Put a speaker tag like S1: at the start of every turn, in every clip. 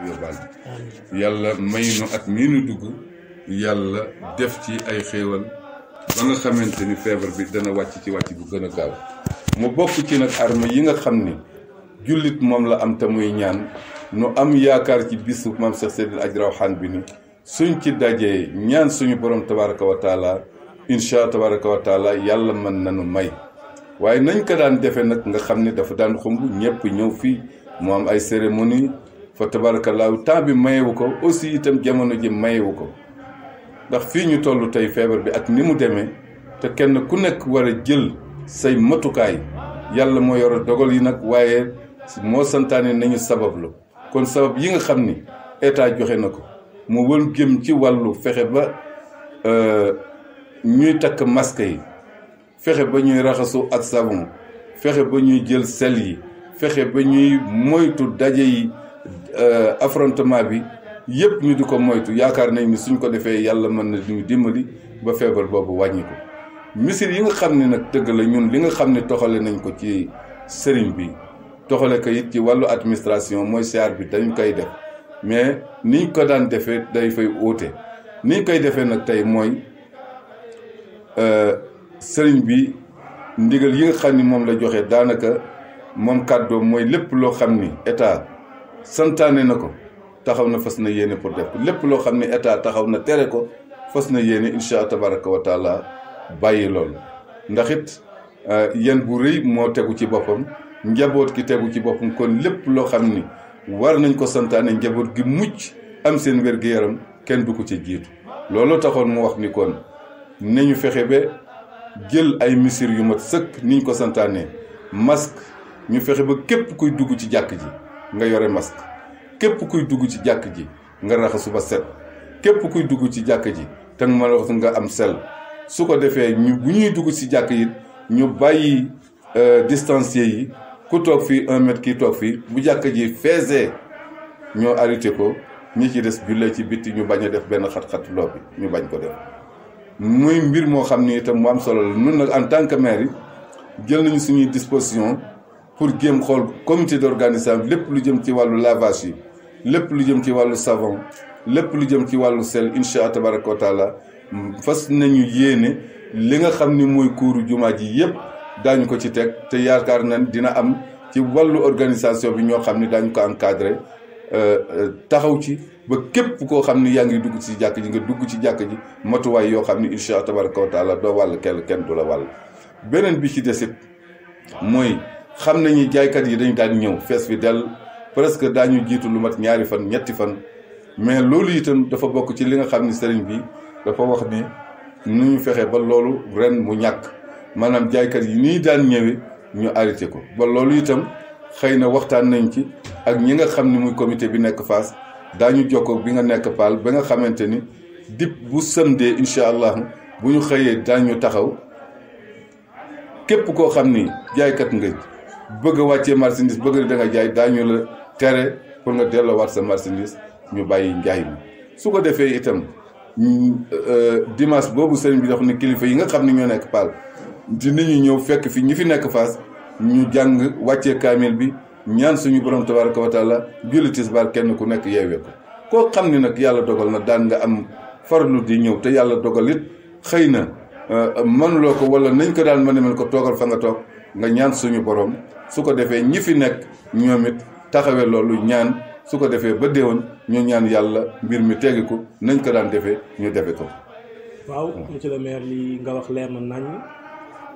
S1: yóbbaale yàlla may nu at mii nu dugg yàlla def ci ay xéewal ba nga xamante ni feebar bi dana wàcc ci wàcc bu gën a gaaw mu bokk ci nag arme yi nga xam ni jullit moom la am te muy ñaan nu am yaakaar ci bisu maam Cheikh Seydil Hadji Rawane bi ni suñ ci dajee ñaan suñu borom tabaraka wa taala insha tabaraka wa taala yàlla mën nañu may waaye nañ ko daan defee nag nga xam ne dafa daan xumb ñëpp ñëw fii mu am ay cérémonie fa tabarakallaahu temps bi mayewu ko aussi itam jamono ji mayewu ko ndax fii ñu toll tey feebar bi ak ni mu demee te kenn ku nekk war a jël say matukaay yàlla moo yor dogal yi nag waaye moo santaane nañu sabablu kon sabab yi nga xam ni état joxe na ko mu wën jëm ci wàllu fexe ba ñuy takk masque yi fexe ba ñuy raxasu ak savon fexe ba ñuy jël sel yi fexe ba ñuy moytu daje yi affrontement bi yëpp ñu di ko moytu yaakaar nañ ni suñ ko defee yàlla mën na ñu dimbali ba feebar boobu wàññi ko misir yi nga xam ne nag dëgg la ñun li nga xam ne toxale nañ ko ci sëriñ bi toxale ko it ci wàllu administration mooy siyaar bi dañ koy def mais niñ ko daan defee day fay óote niñ koy defee nag tey mooy sëriñ bi ndigal yi nga xam ni moom la joxe daanaka moom kàddoom mooy lépp loo xam ni état santaane na ko taxaw na fas na yéene pour def ko lépp loo xam ni état taxaw na tere ko fas na yéene insha tabaraka wa taala bàyyi loolu ndax it yan bu rëy moo tegu ci boppam njaboot ki tegu ci boppam kon lépp loo xam ni war nañ ko santaane njaboot gi mucc am seen wér-gu-yaram kenn du ko ci jiitu loolu taxoon mu wax ni kon nañu fexe ba jël ay mesures yu mat sëkk niñ ko santaane masque ñu fexe ba képp kuy dugg ci jàkk ji nga yore masque képp kuy dugg ci jàkk ji nga raxasu ba set képp kuy dugg ci jàkk ji te nga mën a wax nga am sel su ko defee ñu bu ñuy dugg ci jàkk yi ñu bàyyi distancier yi ku toog fii 1 mètre kii toog fii bu jàkk ji feesee ñoo arrêté ko ñi ci des jullee ci bitti ñu bañ a def benn xat-xat loo bi ñu bañ ko def muy mbir moo xam ni itam mu am solo la ñun nag en tant que maire yi jël nañu suñuy disposition pour jéem xool comité d'organisation lépp lu jëm ci wàllu lavage yi lépp lu jëm ci wàllu savon lépp lu jëm ci wàllu sel insha tabaraka wa taala fas nañu yéene li nga xam ni mooy kuuru jumaa ji yëpp daañu ko ci teg te yaakaar na dina am ci wàllu organisation bi ñoo xam ni daañu ko encadré taxaw ci ba képp koo xam ni yaa ngi dugg ci jàkk ji nga dugg ci jàkk ji matuwaay yoo xam ni insha tabaraka wa taala doo wàll kenn du la wàll beneen bi ci desit mooy xam nañu jaaykat yi dañu daan ñëw fees fi del presque daañu jiitu lu mat 2 fan 3 fan mais loolu itam dafa bokk ci li nga xam ni sëriñ bi dafa wax ni nu ñu fexe ba loolu ren mu ñàkk maanaam jaaykat yi nii daan ñëwee ñu arrêté ko ba loolu itam xëy na waxtaan nañ ci ak ñi nga xam ni muy comité bi nekk Fass daañu jokkoo bi nga nekk Paal ba nga xamante ni dip bu samedi incha allah bu ñu xëyee daañu taxaw képp koo xam ni jaaykat nga bëgg a wàccee marchandise bëgg da nga jaay daañu la tere pour nga delloowaat sa marchandise ñu bàyyi njaay mi su ko defee itam dimanche boobu sëriñ bi dox ni kilifa yi nga xam ni ñoo nekk Paal dinañu ñëw fekk fi ñi fi nekk Fass ñu jàng wàccee kaamil bi ñaan suñu borom tabaraka wa taala julli tisbaar kenn ku nekk yeewee ko koo xam ni nag yàlla dogal na daan nga am farlu di ñëw te yàlla dogal it xëy na mënuloo ko wala nañ ko daan mën ko toogal fa nga toog nga ñaan suñu borom su ko defee ñi fi nekk ñoom it taxawee loolu ñaan su ko defee ba déwoon ñu ñaan yàlla mbir mi teggi ko nañ ko daan defee ñu defe ko.
S2: waaw monsieur le maire li nga wax leer na nañ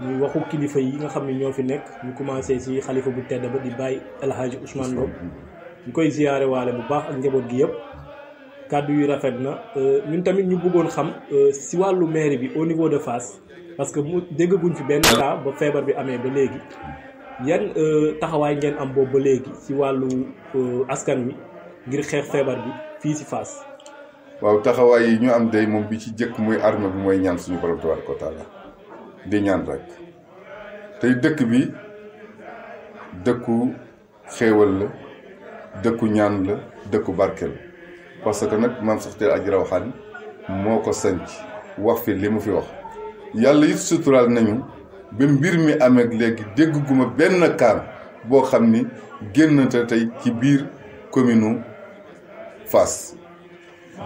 S2: muy waxu kilifa yi nga xam ne ñoo fi nekk ñu commencé si xalifa bu tedd ba di Baye El Hadji Ousmane Ngom ñu koy ziyaare waale bu baax ak njaboot gi yëpp kàddu yu rafet na ñun tamit ñu bëggoon xam si wàllu mairie bi au niveau de Fass parce que mu déggaguñ fi benn cas ba feebar bi amee ba léegi yan taxawaay ngeen am boobu ba léegi si wàllu askan wi ngir xeex feebar bi fii si Fass.
S1: waaw taxawaay yi ñu am day moom bi ci jëkk muy arme bi mooy ñaan suñu borom tabaaraka wa taala di ñaan rek tey dëkk bi dëkku xéewal la dëkku ñaan la dëkku barke la parce que nag maam Cheikh Seydil Hadji Rawane moo ko sanc wax fi li mu fi wax yàlla it suturaal nañu ba mbir mi amee léegi dégg guma benn cas boo xam ni génn te tey ci biir commune Fass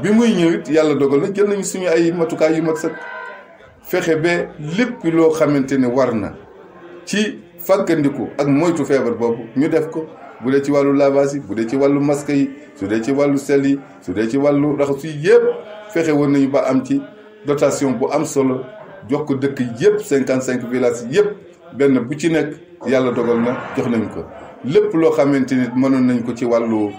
S1: bi muy ñëw it yàlla dogal na jël nañu suñu ay matukaay yu mat sëkk fexe ba lépp loo xamante ne war na ci fàggandiku ak moytu feebar boobu ñu def ko bu dee ci wàllu lavage yi bu dee ci wàllu masque yi su dee ci wàllu sel yi su dee ci wàllu raxas yi yëpp fexe woon nañu ba am ci dotation bu am solo jox ko dëkk yëpp 55 villages yëpp benn bu ci nekk yàlla dogal na jox nañ ko lépp loo xamante ni mënoon nañ ko ci wàllu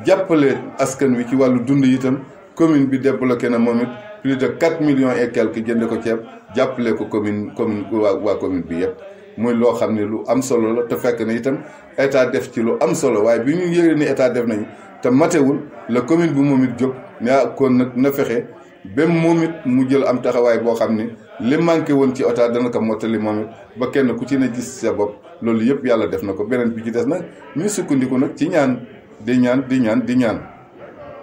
S1: jàppale askan wi ci wàllu dund itam commune bi débloqué na moom it plus de 4 millions et quelques jënd ko ceeb jàppale ko commune waa commune bi yëpp muy loo xam ne lu am solo la te fekk na itam état def ci lu am solo waaye bi ñu yëgee ni état def nañu te matewul la commune bi moom it jóg ne kon nag na fexe ba moom it mu jël am taxawaay boo xam ni li manqué woon ci état dana ko mottali moom it ba kenn ku ci ne gis sa bopp loolu yëpp yàlla def na ko beneen bi ci des nag ñu sukkandiku nag ci ñaan di ñaan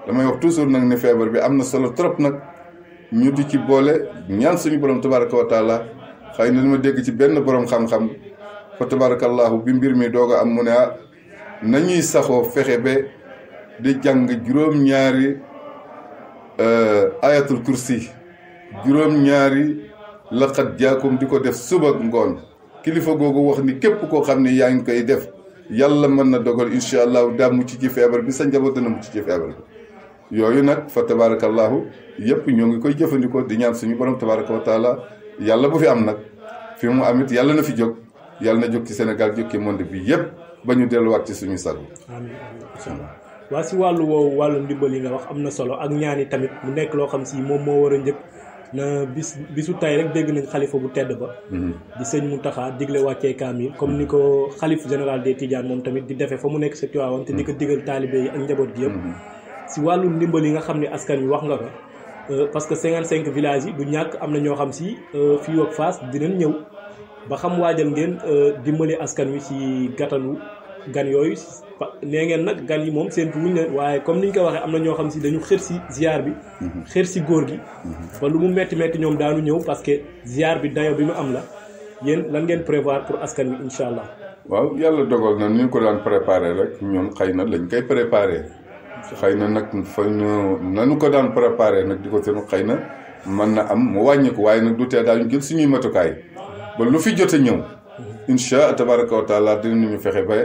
S1: damay wax toujours nag ne feebar bi am na solo trop nag ñu di ci boole ñaan suñu borom tabaraka wa taala xëy na li ma dégg ci benn borom xam-xam fa tabarakallahu bi mbir mi doog a am mu ne nañuy saxoo fexe ba di jàng juróom-ñaari ayatul kursi juróom-ñaari laqad jaakum di ko def suba ngoon kilifa googu wax ni képp koo xam ne yaa ngi koy def yàlla mën na dogal incha allahu daa mucc ci feebar bi sa njaboot dana mucc ci feebar bi yooyu nag fa tabarakallahu yëpp ñoo ngi koy jëfandikoo di ñaan suñu borom tabaraka wa taala yàlla bu fi am nag fi mu amit yàlla na fi jóg yàlla na jóg ci Sénégal jóg ci monde bi yëpp ba ñu delluwaat ci suñu sago.
S2: amiin incha allah waa si wàllu woowu wàllu ndimbal yi nga wax am na solo ak ñaan yi tamit mu nekk loo xam si moom moo war a njëkk na bisu tay rek dégg nañ xalifa bu tedd ba di sëñ Mountakha digle wàccee kaamil comme ni ko xalif général des Tidianes moom tamit di defee fa mu nekk sa Tiwaawan te di ko digal taalibe yi ak njaboot gi yëpp si wàllu ndimbal yi nga xam ne askan wi wax nga ko parce que 55 villages yi du ñàkk am na ñoo xam si fii ak Fass dinañ ñëw ba xam waajal ngeen dimbali askan wi si gàttalu gan yooyu nee ngeen nag gan yi moom seentu wuñ leen waaye comme niñ ko waxee am na ñoo xam si dañu xër si ziar bi xër si góor gi ba lu mu metti ñoom daanu ñëw parce que ziar bi dayo bi mu am la yéen lan ngeen prévoir pour askan wi incha allah.
S1: waaw yàlla dogal na ni ñu ko daan préparé rek ñoom xëy na lañ koy préparé xëy na nag fa ñu nanu ko daan préparé nag di ko seen xëy na mën na am mu wàññiku waaye nag du tee daañu jël suñuy matukaay ba lu fi jot a ñëw incha tabaraka wa taala dinañu fexe ba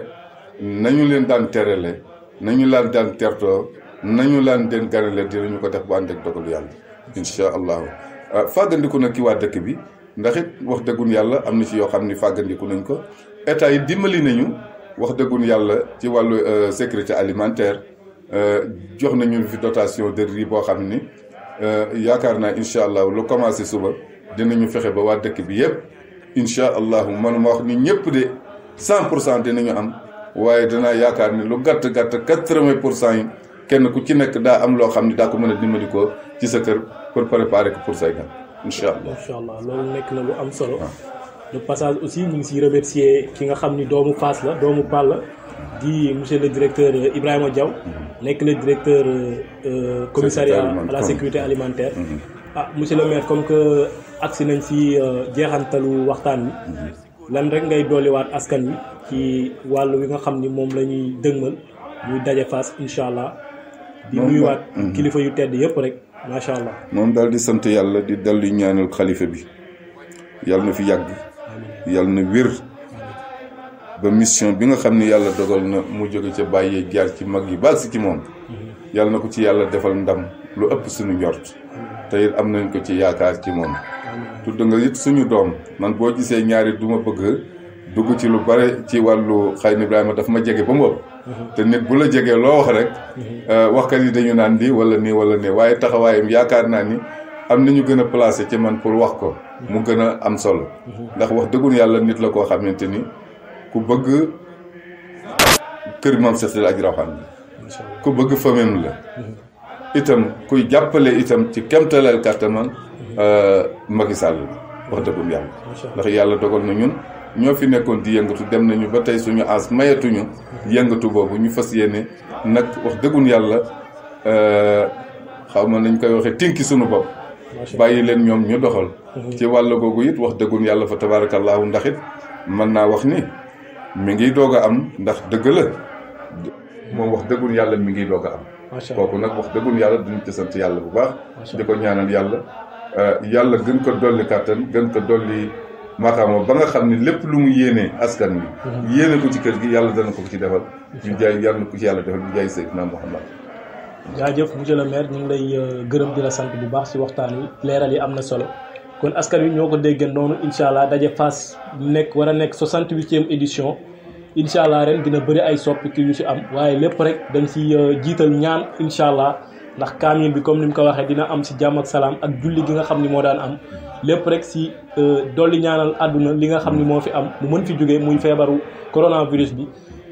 S1: nañu leen daan terale nañu laan daan tertoo nañu laan den ganale dinañu ko def bu ànd ak dogalu yàlla incha allahu fàggandiku nag ki waa dëkk bi ndax it wax dëggun yàlla am na ci yoo xam ni fàggandiku nañ ko état yi dimbali nañu wax dëggun yàlla ci wàllu sécurité alimentaire jox nañu fi dotation de riz boo xam ni yaakaar naa incha allahu lu commencé suba dinañu fexe ba waa dëkk bi yëpp incha allahu manuma wax ni ñëpp de 100% dinañu am waaye danaa yaakaar ni lu gàtt 80% yi kenn ku ci nekk daa am loo xam ni daa ko mën a dimbali ko ci sa kër pour préparer ko pour say gan incha allah.
S2: incha allah loolu nekk na lu am solo. de passage aussi ñu ngi siy remercier ki nga xam ni doomu Fass la doomu Pall la di monsieur le directeur Ibrahima Diaw. nekk le directeur commissariat à la sécurité alimentaire. monsieur le maire comme que agsi nañ si jeexantalu waxtaan wi. lan rek ngay dolliwaat askan wi ci wàllu wi nga xam ni moom la ñuy dëgmal muy daje Fass incha allah. di nuyuwaat kilifa yu tedd yëpp rek macha allah.
S1: moom daal di sant yàlla di dellu ñaanal xalifa bi yàlla na fi yàgg. yàlla na wér. ba mission bi nga xam ni yàlla dogal na mu jóge ca bàyyee jaar ci mag yi baag si ci moom. yàlla na ko ci yàlla defal ndam lu ëpp suñu njort. te it am nañ ko ci yaakaar ci moom. tudd nga it suñu doom man boo gisee ñaari du ma bëgg dugg ci lu bare ci wàllu xëy na Ibrahima daf ma jege ba mu ëpp. te nit bu la jegee loo wax rek. waxkat yi dañu naan lii wala nii wala nii waaye taxawaayam yaakaar naa ni am nañu gën a placé ci man pour wax ko. mu gën a am solo. ndax wax dëggul yàlla nit la koo xamante ni ku bëgg kër Maam Seex Seydi Aji Rawaan la. ku bëgg famem la. itam kuy jàppale itam ci kemtaleel kàttanam Macky Sall wax dëggum yàlla ndax yàlla dogal na ñun ñoo fi nekkoon di yëngatu dem nañu ba tey suñu ans mayatuñu yëngatu boobu ñu fas yéene nag wax dëggum yàlla xaw ma nañ koy waxee tinki suñu bopp bàyyi leen ñoom ñu doxal ci wàll googu it wax dëggum yàlla fa tabaarakallaahu ndax it mën naa wax ni mi ngi doog a am ndax dëgg la moom wax dëggum yàlla mi ngi doog a am kooku nag wax dëggum yàlla duñ ci sant yàlla bu baax di ko ñaanal yàlla yàlla gën ko dolli kàttan gën ko dolli maqaama ba nga xam ne lépp lu mu yéenee askan wi yéene ko ci kër gi yàlla dana ko ci defal ñu jaay yàlla ko ci yàlla defal ñu jaay Seydina Muhammad
S2: jaajëf monsieur le maire ñu ngi lay gërëm di la sant bu baax si waxtaan wi leeral yi am na solo kon askan wi ñoo ko dégg noonu incha allah daje Fass war a nekk 68e édition incha allah ren dina bëri ay soppiki yu si am waaye lépp rek dañ si jiital ñaan incha allah ndax kaamil bi comme ni mu ko waxee dina am si jàmm ak salaam ak julli gi nga xam ni moo daan am lépp rek si dolli ñaanal àdduna li nga xam ni moo fi am mu mën fi jógee muy feebaru coronavirus bi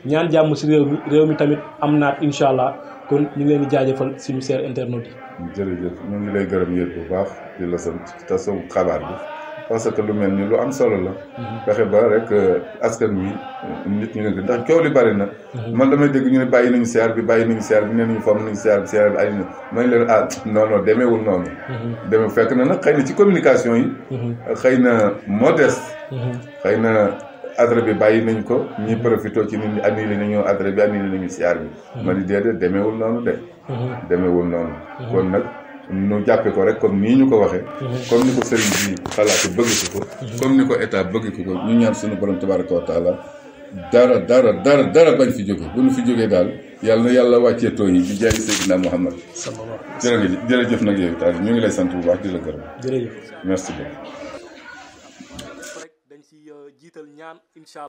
S2: ñaan jàmm si réew mi tamit am naat incha allah kon ñu ngi leen di jaajëfal suñu seer internet yi.
S1: jërëjëf ñu ngi lay gërëm yéen bu baax di la sant tasum xabaar bi parce que lu mel ni lu am solo la. fexe ba rek askan wi nit ñi nga ndax coow li bari na. man damay dégg ñu ne bàyyi nañu seer bi nee nañu fomm nañu seer bi ay na ma ne leen non demeewul noonu. demee fekk na nag xëy na ci communication yi. xëy na modeste. xëy na adresse bi bàyyi nañ ko ñi profité ci nit ñi annulé nañu adresse bi annulé nañu seer bi. ma ni déedéet demeewul noonu de. demeewul noonu. kon nag. nu jàppe ko rek comme nii ñu ko waxee comme ni ko sëriñ bi xalaate bëgg ko comme ni ko état bëgg ko ñu ñaan suñu borom tabaraka wa taala dara bañ fi jóge bu ñu fi jógee daal yàlla na yàlla wàccee tooy yi bi jaay Seydina Muhammad jërëjëf nag yow taal ñu ngi lay sant bu baax di la gërëm
S2: jërëjëf
S1: merci beaucoup
S2: dañ si jiital ñaan incha